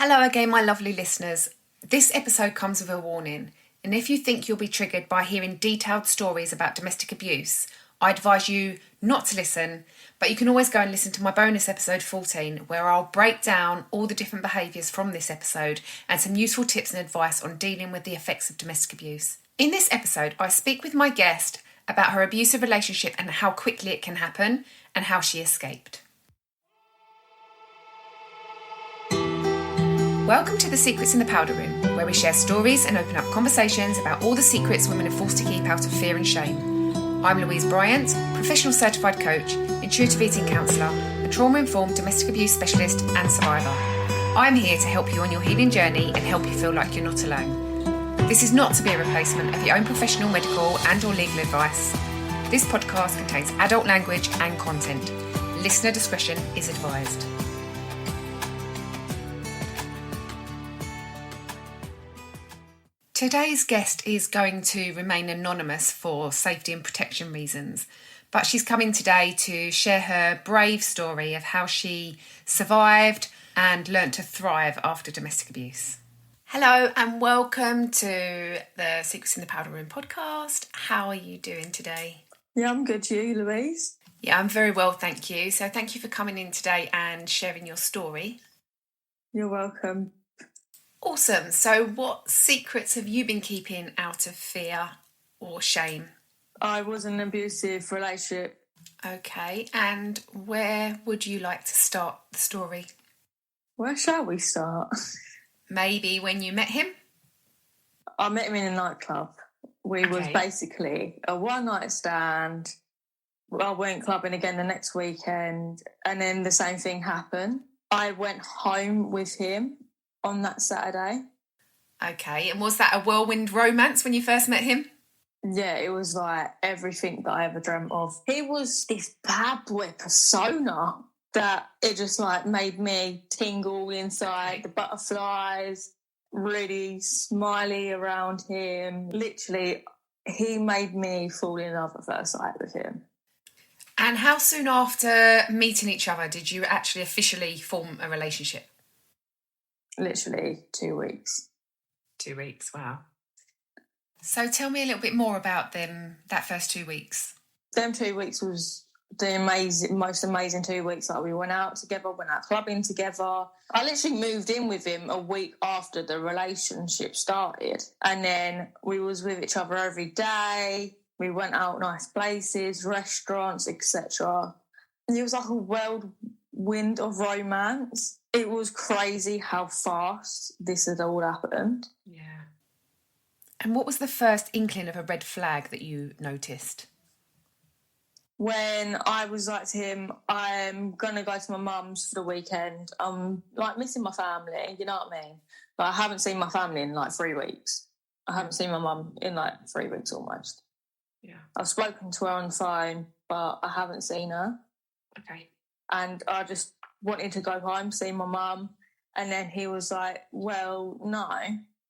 Hello again, my lovely listeners. This episode comes with a warning, and if you think you'll be triggered by hearing detailed stories about domestic abuse, I advise you not to listen, but you can always go and listen to my bonus episode 14, where I'll break down all the different behaviours from this episode and some useful tips and advice on dealing with the effects of domestic abuse. In this episode, I speak with my guest about her abusive relationship and how quickly it can happen and how she escaped. Welcome to The Secrets in the Powder Room, where we share stories and open up conversations about all the secrets women are forced to keep out of fear and shame. I'm Louise Bryant, professional certified coach, intuitive eating counsellor, a trauma-informed domestic abuse specialist and survivor. I'm here to help you on your healing journey and help you feel like you're not alone. This is not to be a replacement of your own professional medical and or legal advice. This podcast contains adult language and content. Listener discretion is advised. Today's guest is going to remain anonymous for safety and protection reasons, but she's coming today to share her brave story of how she survived and learnt to thrive after domestic abuse. Hello and welcome to the Secrets in the Powder Room podcast. How are you doing today? Yeah, I'm good. You, Louise? Yeah, I'm very well, thank you. So thank you for coming in today and sharing your story. You're welcome. Awesome. So what secrets have you been keeping out of fear or shame? I was in an abusive relationship. Okay, and where would you like to start the story? Where shall we start? Maybe when you met him? I met him in a nightclub. We was basically a one-night stand. I went clubbing again the next weekend, and then the same thing happened. I went home with him on that Saturday. Okay, and was that a whirlwind romance when you first met him? Yeah, it was like everything that I ever dreamt of. He was this bad boy persona that it just like made me tingle inside, the butterflies, really smiley around him. Literally, he made me fall in love at first sight with him. And how soon after meeting each other did you actually officially form a relationship? Literally 2 weeks. 2 weeks, wow. So tell me a little bit more about that first 2 weeks. Them 2 weeks was the most amazing 2 weeks. Like, we went out together, went out clubbing together. I literally moved in with him a week after the relationship started. And then we was with each other every day. We went out nice places, restaurants, etc. It was like a whirlwind of romance. It was crazy how fast this had all happened. Yeah. And what was the first inkling of a red flag that you noticed? When I was like to him, I'm going to go to my mum's for the weekend. I'm like missing my family, you know what I mean? But I haven't seen my family in like 3 weeks. I haven't seen my mum in like 3 weeks almost. Yeah. I've spoken to her on the phone, but I haven't seen her. Okay. And I just wanted to go home, see my mum. And then he was like, well, no,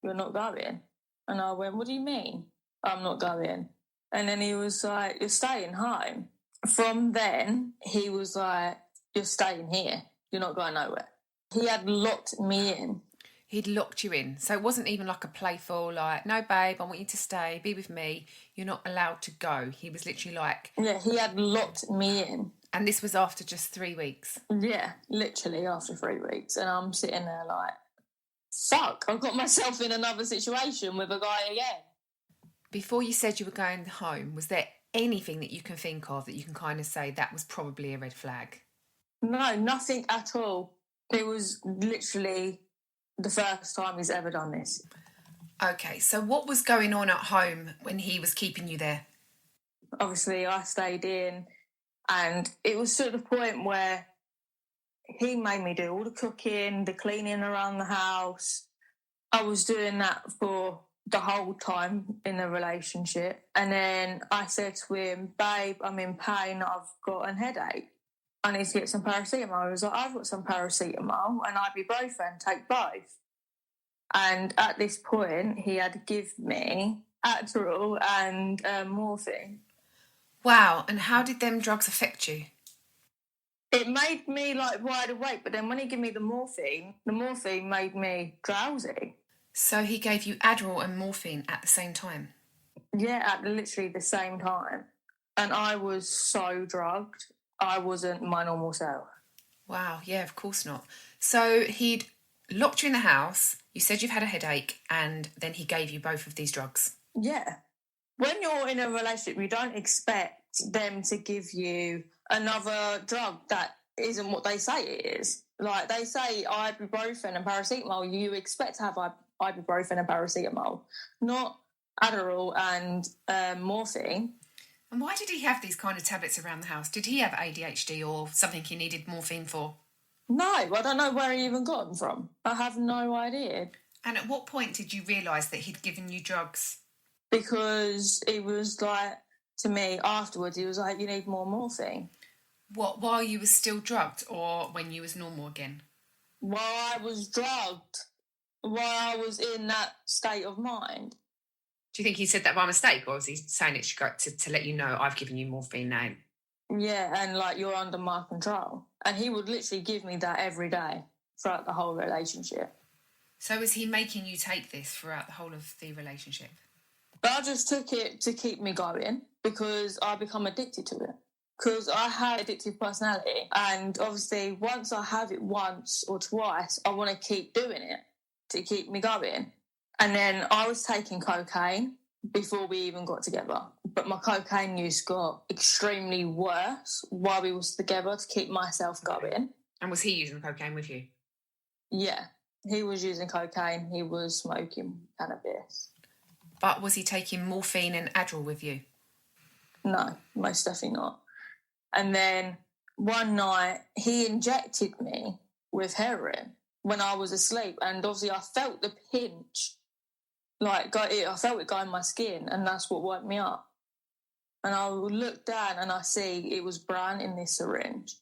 you're not going. And I went, what do you mean? I'm not going. And then he was like, you're staying home. From then, he was like, you're staying here. You're not going nowhere. He had locked me in. He'd locked you in. So it wasn't even like a playful, like, no, babe, I want you to stay, be with me. You're not allowed to go. He was literally like... Yeah, he had locked me in. And this was after just 3 weeks? Yeah, literally after 3 weeks. And I'm sitting there like, fuck, I've got myself in another situation with a guy again. Before you said you were going home, was there anything that you can think of that you can kind of say that was probably a red flag? No, nothing at all. It was literally the first time he's ever done this. Okay, so what was going on at home when he was keeping you there? Obviously, I stayed in, and it was to the point where he made me do all the cooking, the cleaning around the house. I was doing that for the whole time in the relationship. And then I said to him, babe, I'm in pain, I've got a headache. I need to get some paracetamol. He was like, I've got some paracetamol and ibuprofen, take both. And at this point, he had to give me Adderall and morphine. Wow, and how did them drugs affect you? It made me like wide awake, but then when he gave me the morphine made me drowsy. So he gave you Adderall and morphine at the same time? Yeah, at literally the same time. And I was so drugged, I wasn't my normal self. Wow, yeah, of course not. So he'd locked you in the house, you said you've had a headache, and then he gave you both of these drugs. Yeah. When you're in a relationship, you don't expect them to give you another drug that isn't what they say it is. Like, they say ibuprofen and paracetamol, you expect to have ibuprofen and paracetamol, not Adderall and morphine. And why did he have these kind of tablets around the house? Did he have ADHD or something he needed morphine for? No, I don't know where he even got them from. I have no idea. And at what point did you realise that he'd given you drugs? Because it was like, to me, afterwards, he was like, you need more morphine. What, while you were still drugged or when you was normal again? While I was drugged, while I was in that state of mind. Do you think he said that by mistake, or was he saying it to let you know I've given you morphine now? Yeah, and like, you're under my control. And he would literally give me that every day throughout the whole relationship. So was he making you take this throughout the whole of the relationship? But I just took it to keep me going because I become addicted to it. Because I have addictive personality, and obviously once I have it once or twice, I want to keep doing it to keep me going. And then I was taking cocaine before we even got together, but my cocaine use got extremely worse while we was together to keep myself going. And was he using cocaine with you? Yeah, he was using cocaine, he was smoking cannabis. But was he taking morphine and Adderall with you? No, most definitely not. And then one night he injected me with heroin when I was asleep, and obviously I felt the pinch, I felt it go in my skin, and that's what woke me up. And I would look down and I see it was brown in this syringe.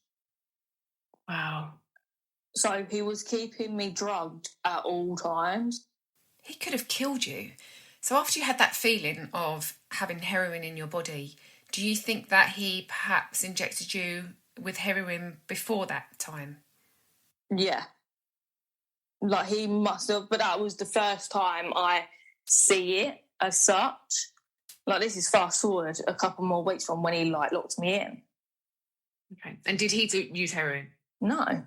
Wow. So he was keeping me drugged at all times. He could have killed you. So after you had that feeling of having heroin in your body, do you think that he perhaps injected you with heroin before that time? Yeah. Like, he must have, but that was the first time I see it as such. Like, this is fast forward a couple more weeks from when he, locked me in. Okay. And did he use heroin? No.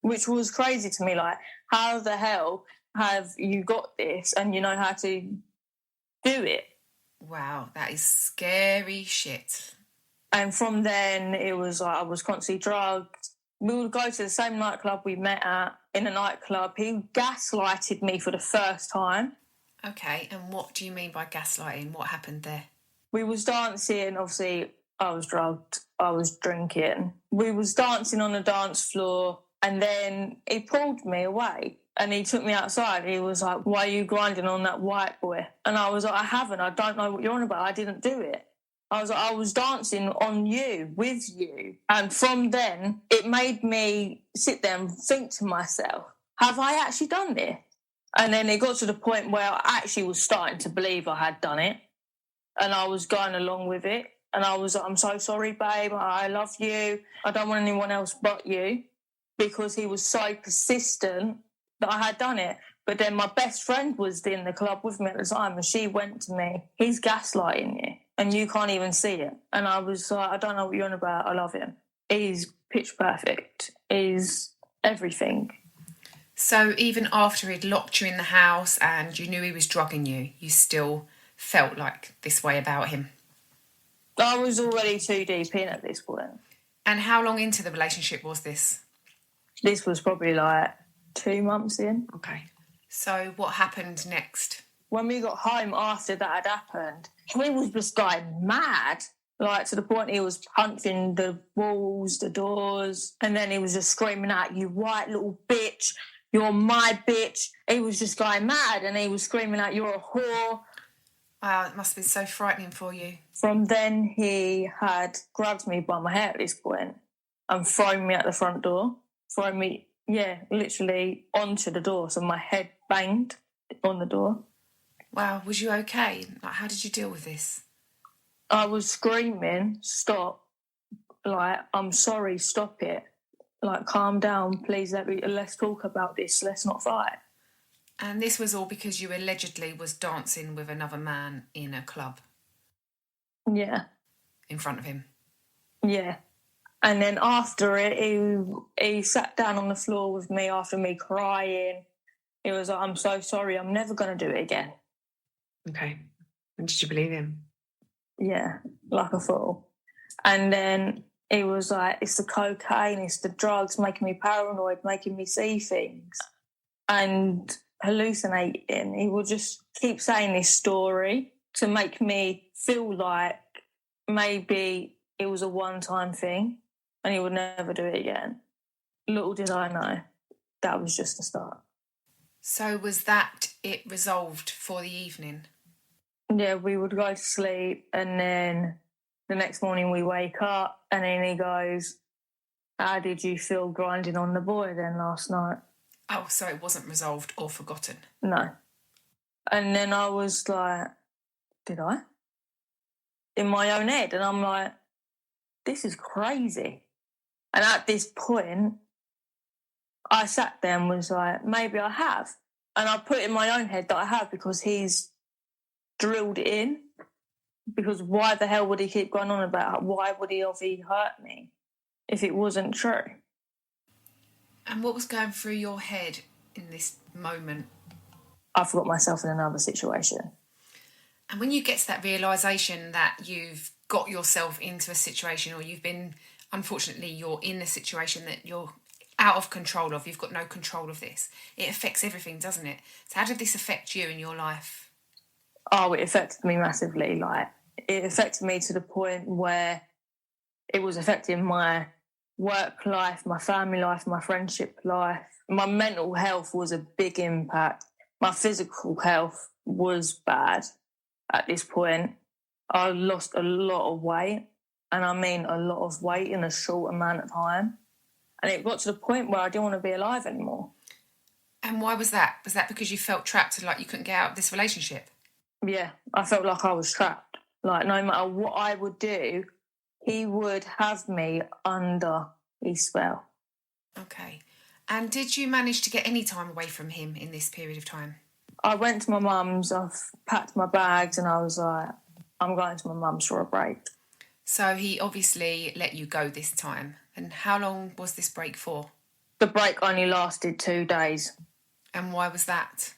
Which was crazy to me. Like, how the hell have you got this and you know how to do it? Wow, that is scary shit. And from then, it was like I was constantly drugged. We would go to the same nightclub we met at, in a nightclub. He gaslighted me for the first time. Okay, and what do you mean by gaslighting? What happened there? We was dancing, obviously I was drugged, I was drinking. We was dancing on the dance floor, and then he pulled me away and he took me outside. He was like, why are you grinding on that white boy? And I was like, I haven't, I don't know what you're on about, I didn't do it. I was like, I was dancing on you, with you. And from then, it made me sit there and think to myself, have I actually done this? And then it got to the point where I actually was starting to believe I had done it. And I was going along with it. And I was like, I'm so sorry, babe. I love you. I don't want anyone else but you. Because he was so persistent that I had done it. But then my best friend was in the club with me at the time, and she went to me, he's gaslighting you and you can't even see it. And I was like, I don't know what you're on about. I love him. He's pitch perfect. He's everything. So even after he'd locked you in the house and you knew he was drugging you, you still felt like this way about him? I was already too deep in at this point. And how long into the relationship was this? This was probably 2 months in. Okay. So what happened next? When we got home after that had happened, he was just going mad. To the point he was punching the walls, the doors, and then he was just screaming out, you white little bitch, you're my bitch. He was just going mad, and he was screaming out, you're a whore. Wow, it must have been so frightening for you. From then, he had grabbed me by my hair at this point and thrown me at the front door. Thrown me, literally onto the door, so my head banged on the door. Wow, was you okay? How did you deal with this? I was screaming, stop, like, I'm sorry, stop it. Like, calm down, please, let's talk about this, let's not fight. And this was all because you allegedly was dancing with another man in a club? Yeah. In front of him? Yeah. And then after it, he sat down on the floor with me after me crying. He was like, I'm so sorry, I'm never going to do it again. Okay. And did you believe him? Yeah, like a fool. And then he was like, it's the cocaine, it's the drugs making me paranoid, making me see things and hallucinating. He would just keep saying this story to make me feel like maybe it was a one-time thing and he would never do it again. Little did I know, that was just the start. So was that it resolved for the evening? Yeah, we would go to sleep and then the next morning we wake up and then he goes, how did you feel grinding on the boy then last night? Oh, so it wasn't resolved or forgotten? No. And then I was like, did I? In my own head. And I'm like, this is crazy. And at this point, I sat there and was like, maybe I have. And I put in my own head that I have because he's drilled it in. Because why the hell would he keep going on about it? Why would he hurt me if it wasn't true? And what was going through your head in this moment? I forgot myself in another situation. And when you get to that realisation that you've got yourself into a situation or you've been, unfortunately, you're in a situation that you're out of control of, you've got no control of this, it affects everything, doesn't it? So how did this affect you in your life? Oh, it affected me massively. Like, it affected me to the point where it was affecting my work life, my family life, my friendship life. My mental health was a big impact. My physical health was bad at this point. I lost a lot of weight, and I mean a lot of weight in a short amount of time. And it got to the point where I didn't want to be alive anymore. And why was that? Was that because you felt trapped and like you couldn't get out of this relationship? Yeah, I felt like I was trapped. Like, no matter what I would do, he would have me under his spell. Okay. And did you manage to get any time away from him in this period of time? I went to my mum's, I packed my bags and I was like, I'm going to my mum's for a break. So he obviously let you go this time. And how long was this break for? The break only lasted 2 days. And why was that?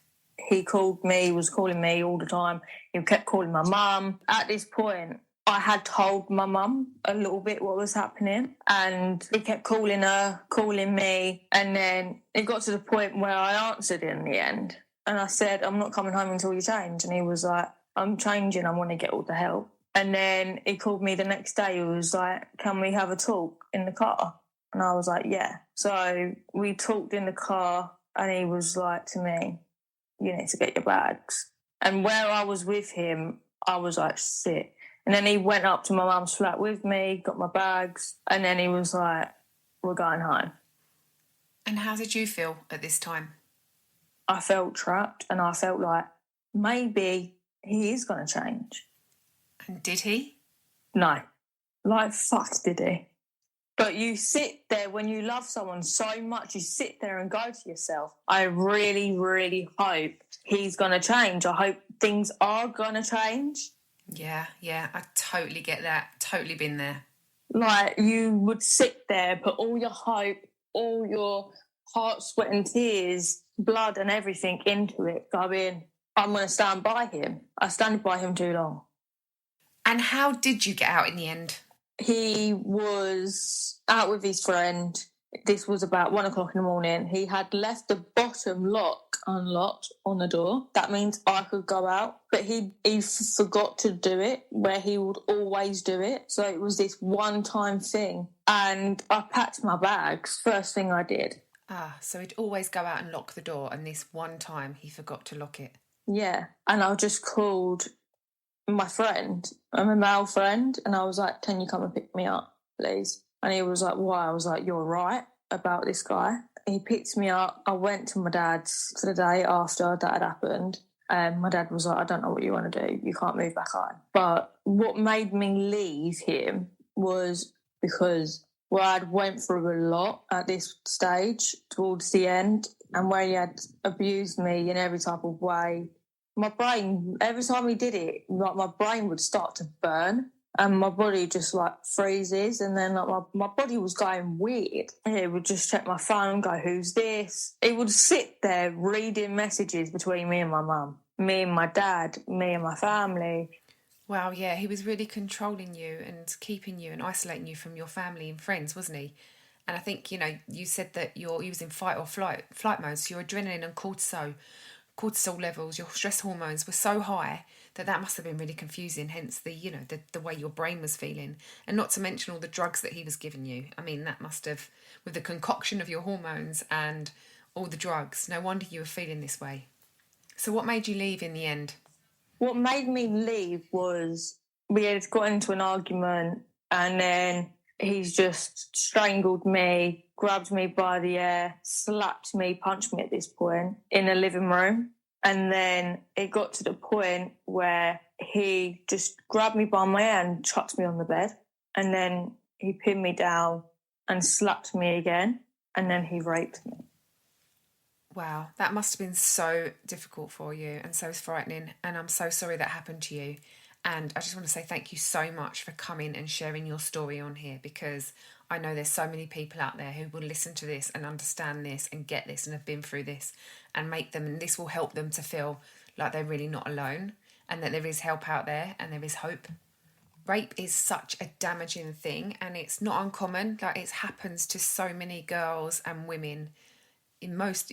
He called me, was calling me all the time. He kept calling my mum. At this point, I had told my mum a little bit what was happening, and he kept calling her, calling me, and then it got to the point where I answered in the end. And I said, I'm not coming home until you change. And he was like, I'm changing, I want to get all the help. And then he called me the next day. He was like, can we have a talk in the car? And I was like, yeah. So we talked in the car, and he was like to me, you need to get your bags. And where I was with him, I was like, shit. And then he went up to my mum's flat with me, got my bags, and then he was like, we're going home. And how did you feel at this time? I felt trapped, and I felt like maybe he is going to change. And did he? No. Like, fuck, did he? But you sit there when you love someone so much, you sit there and go to yourself, I really, really hope he's going to change. I hope things are going to change. Yeah, I totally get that. Totally been there. Like, you would sit there, put all your hope, all your heart, sweat and tears, blood and everything into it, going, I'm going to stand by him. I stand by him too long. And how did you get out in the end? He was out with his friend. This was about 1 o'clock in the morning. He had left the bottom lock unlocked on the door. That means I could go out. But he forgot to do it, where he would always do it. So it was this one-time thing. And I packed my bags, first thing I did. So he'd always go out and lock the door, and this one time he forgot to lock it. Yeah. And I just called my friend, my male friend, and I was like, can you come and pick me up, please? And he was like, why? I was like, you're right about this guy. He picked me up. I went to my dad's for the day after that had happened. And my dad was like, I don't know what you want to do. You can't move back home. But what made me leave him was because Brad went through a lot at this stage towards the end, and where he had abused me in every type of way. My brain, every time he did it, like my brain would start to burn and my body just like freezes, and then like my body was going weird. He would just check my phone, go, who's this? He would sit there reading messages between me and my mum, me and my dad, me and my family. Wow, yeah, he was really controlling you and keeping you and isolating you from your family and friends, wasn't he? And I think, you said that you was in fight or flight mode, so your adrenaline and cortisol levels, your stress hormones were so high that must have been really confusing, hence the way your brain was feeling. And not to mention all the drugs that he was giving you. I mean, that must have, with the concoction of your hormones and all the drugs, no wonder you were feeling this way. So what made you leave in the end? What made me leave was we had got into an argument, and then he's just strangled me, grabbed me by the hair, slapped me, punched me at this point in the living room. And then it got to the point where he just grabbed me by my hair and chucked me on the bed. And then he pinned me down and slapped me again. And then he raped me. Wow, that must have been so difficult for you and so frightening. And I'm so sorry that happened to you. And I just want to say thank you so much for coming and sharing your story on here, because I know there's so many people out there who will listen to this and understand this and get this and have been through this, and this will help them to feel like they're really not alone and that there is help out there and there is hope. Rape is such a damaging thing, and it's not uncommon. Like, it happens to so many girls and women. Most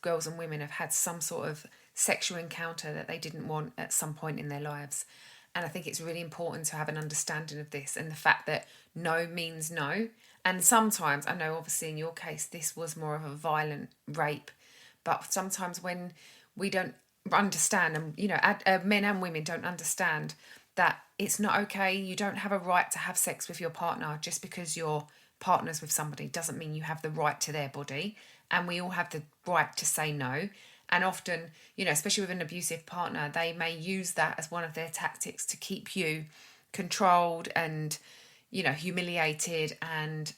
girls and women have had some sort of sexual encounter that they didn't want at some point in their lives. And I think it's really important to have an understanding of this and the fact that no means no. And sometimes, I know obviously in your case, this was more of a violent rape, but sometimes when we don't understand, and men and women don't understand that it's not okay, you don't have a right to have sex with your partner just because you're partners with somebody doesn't mean you have the right to their body, and we all have the right to say no. And often, especially with an abusive partner, they may use that as one of their tactics to keep you controlled and, humiliated. And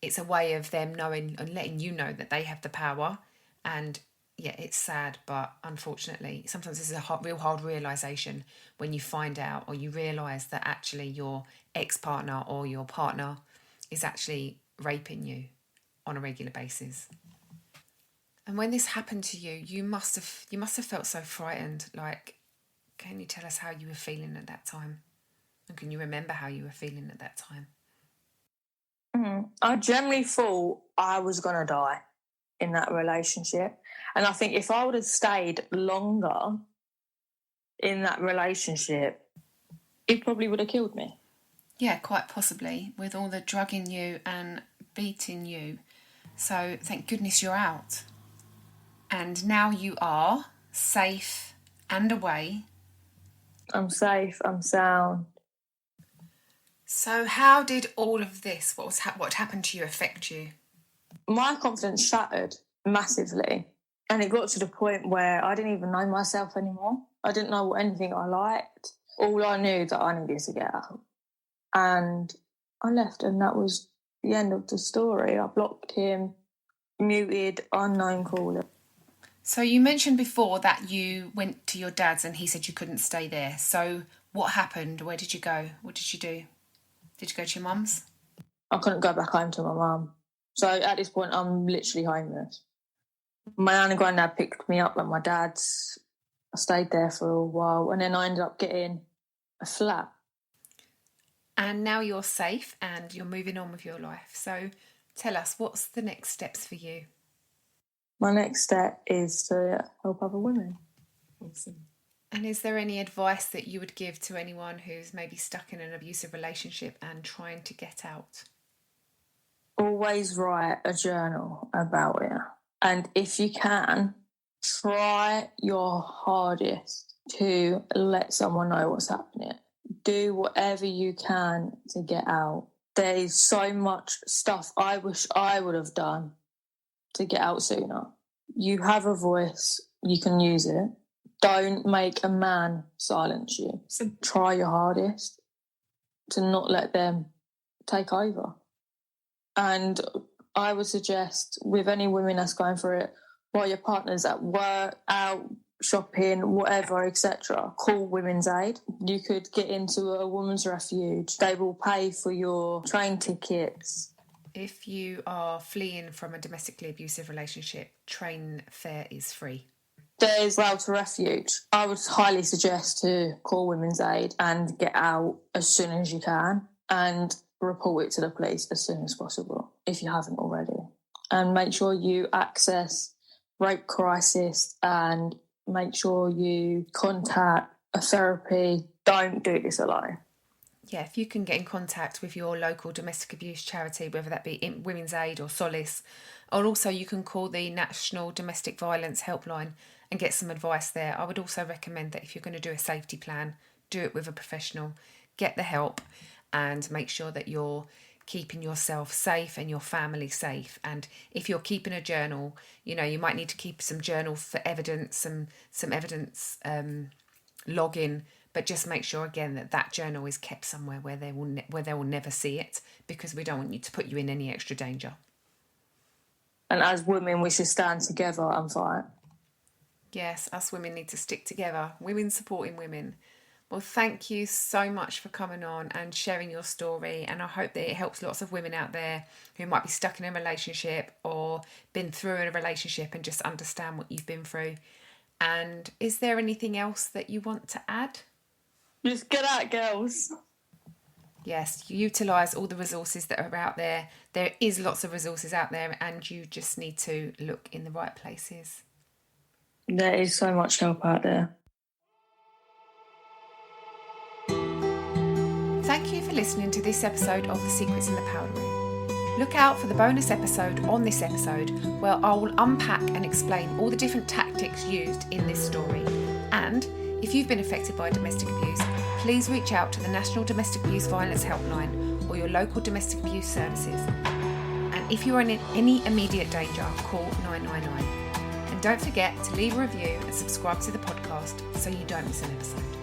it's a way of them knowing and letting you know that they have the power. And yeah, it's sad, but unfortunately, sometimes this is a real hard realisation when you find out or you realise that actually your ex-partner or your partner is actually raping you on a regular basis. And when this happened to you, you must have felt so frightened. Like, can you tell us how you were feeling at that time? And can you remember how you were feeling at that time? I generally thought I was going to die in that relationship. And I think if I would have stayed longer in that relationship, it probably would have killed me. Yeah, quite possibly, with all the drugging you and beating you. So thank goodness you're out. And now you are safe and away. I'm safe, I'm sound. So how did all of this, what happened to you, affect you? My confidence shattered massively. And it got to the point where I didn't even know myself anymore. I didn't know anything I liked. All I knew that I needed to get out. And I left, and that was the end of the story. I blocked him, muted, unknown caller. So you mentioned before that you went to your dad's and he said you couldn't stay there. So what happened? Where did you go? What did you do? Did you go to your mum's? I couldn't go back home to my mum. So at this point, I'm literally homeless. My nan and granddad picked me up at my dad's. I stayed there for a while, and then I ended up getting a flat. And now you're safe and you're moving on with your life. So tell us, what's the next steps for you? My next step is to help other women. Awesome. And is there any advice that you would give to anyone who's maybe stuck in an abusive relationship and trying to get out? Always write a journal about it. And if you can, try your hardest to let someone know what's happening. Do whatever you can to get out. There is so much stuff I wish I would have done to get out sooner. You have a voice, you can use it. Don't make a man silence you. So try your hardest to not let them take over. And I would suggest with any women that's going through it, while your partner's at work, out shopping, whatever, etc., call Women's Aid. You could get into a women's refuge. They will pay for your train tickets. If you are fleeing from a domestically abusive relationship, train fare is free. There's Rail to Refuge. I would highly suggest to call Women's Aid and get out as soon as you can and report it to the police as soon as possible, if you haven't already. And make sure you access Rape Crisis and make sure you contact a therapy. Don't do this alone. Yeah, if you can get in contact with your local domestic abuse charity, whether that be Women's Aid or Solace, or also you can call the National Domestic Violence Helpline and get some advice there. I would also recommend that if you're going to do a safety plan, do it with a professional, get the help, and make sure that you're keeping yourself safe and your family safe. And if you're keeping a journal, you know, you might need to keep some journal for evidence, some evidence logging, but just make sure again that journal is kept somewhere where they will never see it, because we don't want you to put you in any extra danger. And as women, we should stand together and fight. Yes, us women need to stick together. Women supporting women. Well, thank you so much for coming on and sharing your story. And I hope that it helps lots of women out there who might be stuck in a relationship or been through a relationship and just understand what you've been through. And is there anything else that you want to add? Just get out, girls. Yes, utilise all the resources that are out there. There is lots of resources out there and you just need to look in the right places. There is so much help out there. Thank you for listening to this episode of The Secrets in the Powder Room. Look out for the bonus episode on this episode where I will unpack and explain all the different tactics used in this story. And if you've been affected by domestic abuse, please reach out to the National Domestic Abuse Violence Helpline or your local domestic abuse services. And if you're in any immediate danger, call 999. And don't forget to leave a review and subscribe to the podcast so you don't miss an episode.